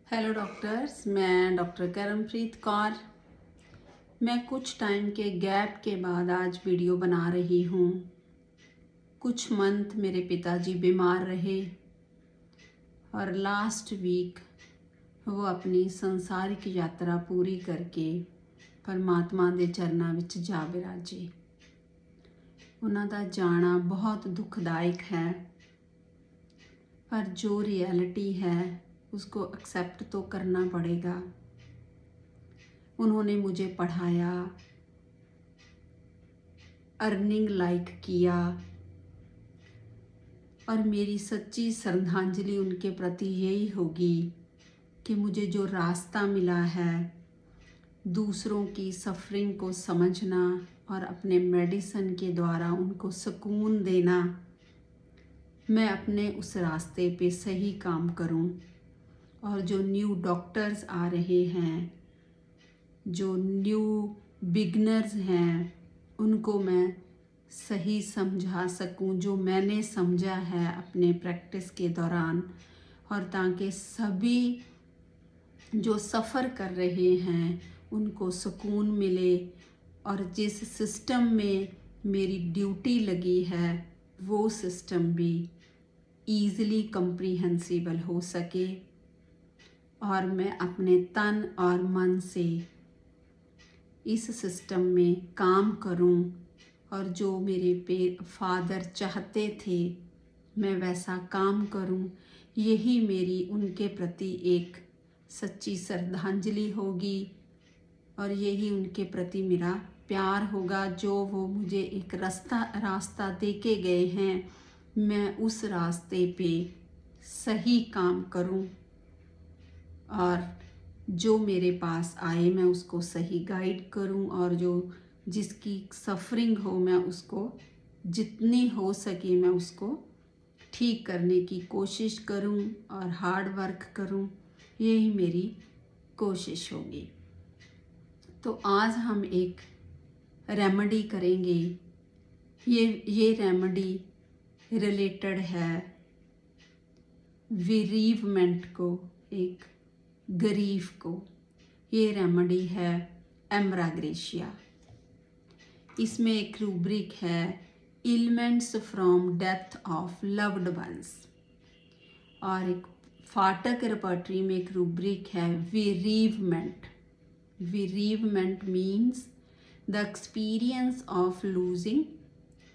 Hello doctors, मैं doctor करमप्रीत Kaur. मैं कुछ टाइम के गैप के बाद आज वीडियो बना रही हूँ। कुछ मंथ मेरे पिताजी बीमार रहे और लास्ट वीक वो अपनी संसारिक यात्रा पूरी करके परमात्मा ਦੇ ਚਰਨਾਂ ਵਿੱਚ ਜਾ ਬਿਰਾਜੇ। ਉਹਨਾਂ ਦਾ ਜਾਣਾ बहुत दुखदायक है, पर जो रियलिटी है उसको एक्सेप्ट तो करना पड़ेगा। उन्होंने मुझे पढ़ाया, अर्निंग लाइक किया, और मेरी सच्ची श्रद्धांजलि उनके प्रति यही होगी कि मुझे जो रास्ता मिला है दूसरों की सफरिंग को समझना और अपने मेडिसिन के द्वारा उनको सुकून देना, मैं अपने उस रास्ते पे सही काम करूं। और जो न्यू डॉक्टर्स आ रहे हैं, जो न्यू बिगनर्स हैं, उनको मैं सही समझा सकूं जो मैंने समझा है अपने प्रैक्टिस के दौरान, और ताकि सभी जो सफ़र कर रहे हैं उनको सुकून मिले और जिस सिस्टम में मेरी ड्यूटी लगी है वो सिस्टम भी ईज़िली कम्प्रीहेंसिबल हो सके और मैं अपने तन और मन से इस सिस्टम में काम करूं और जो मेरे फादर चाहते थे मैं वैसा काम करूं। यही मेरी उनके प्रति एक सच्ची श्रद्धांजलि होगी और यही उनके प्रति मेरा प्यार होगा। जो वो मुझे एक रास्ता दे के गए हैं, मैं उस रास्ते पे सही काम करूं और जो मेरे पास आए मैं उसको सही गाइड करूं, और जो जिसकी सफरिंग हो मैं उसको जितनी हो सके मैं उसको ठीक करने की कोशिश करूं और हार्ड वर्क करूं। यही मेरी कोशिश होगी। तो आज हम एक रेमेडी करेंगे। ये रेमेडी रिलेटेड है बेरीवमेंट को, एक गरीफ को। ये रेमेडी है एम्ब्राग्रेशिया। इसमें एक रूब्रिक है ailments from death of loved ones, और एक फाटक रेपर्टरी में एक रूब्रिक है bereavement. Bereavement means the experience of losing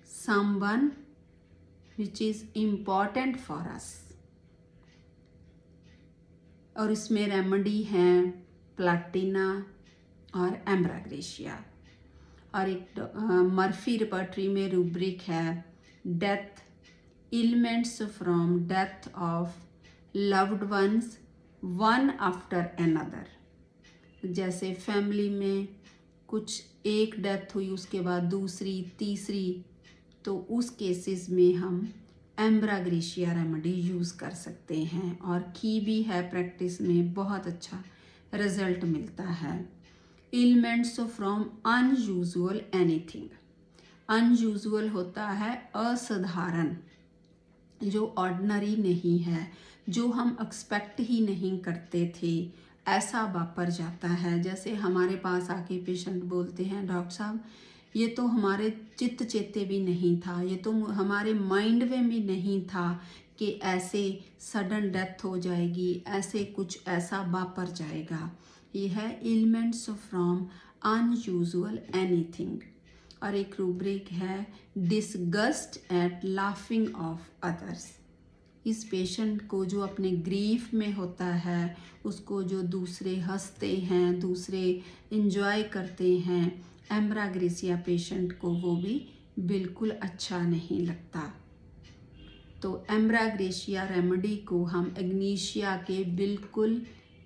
someone which is important for us. और इसमें रेमेडी हैं प्लाटिना और एम्ब्राग्रेशिया। और एक मर्फी रेपर्टरी में रूब्रिक है death, ailments from death of loved ones one after another. जैसे फैमिली में कुछ एक डेथ हुई उसके बाद दूसरी तीसरी, तो उस केसेस में हम एम्ब्राग्रेशिया रेमेडी यूज़ कर सकते हैं और की भी है प्रैक्टिस में, बहुत अच्छा रिजल्ट मिलता है। Ailments from unusual anything. Unusual होता है असाधारण, जो ऑर्डिनरी नहीं है, जो हम एक्सपेक्ट ही नहीं करते थे ऐसा वापर जाता है। जैसे हमारे पास आके पेशेंट बोलते हैं, डॉक्टर साहब ये तो हमारे चित्त चेते भी नहीं था, ये तो हमारे माइंड में भी नहीं था कि ऐसे सडन डेथ हो जाएगी, ऐसे कुछ ऐसा वापर जाएगा। ये है इलमेंट्स फ्रॉम अनयूजुअल एनीथिंग। और एक रूब्रिक है disgust at laughing of others. इस पेशेंट को जो अपने ग्रीफ में होता है, उसको जो दूसरे हंसते हैं, दूसरे इंजॉय करते हैं, एम्ब्राग्रेशिया पेशेंट को वो भी बिल्कुल अच्छा नहीं लगता। तो एम्ब्राग्रेशिया रेमेडी को हम एग्नीशिया के बिल्कुल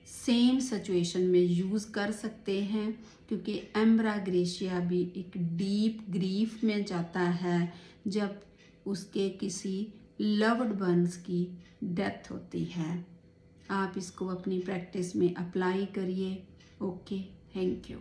सेम सिचुएशन में यूज़ कर सकते हैं, क्योंकि एम्ब्राग्रेशिया भी एक डीप ग्रीफ में जाता है जब उसके किसी लव्ड वंस की डेथ होती है। आप इसको अपनी प्रैक्टिस में अप्लाई करिए। Okay, thank you.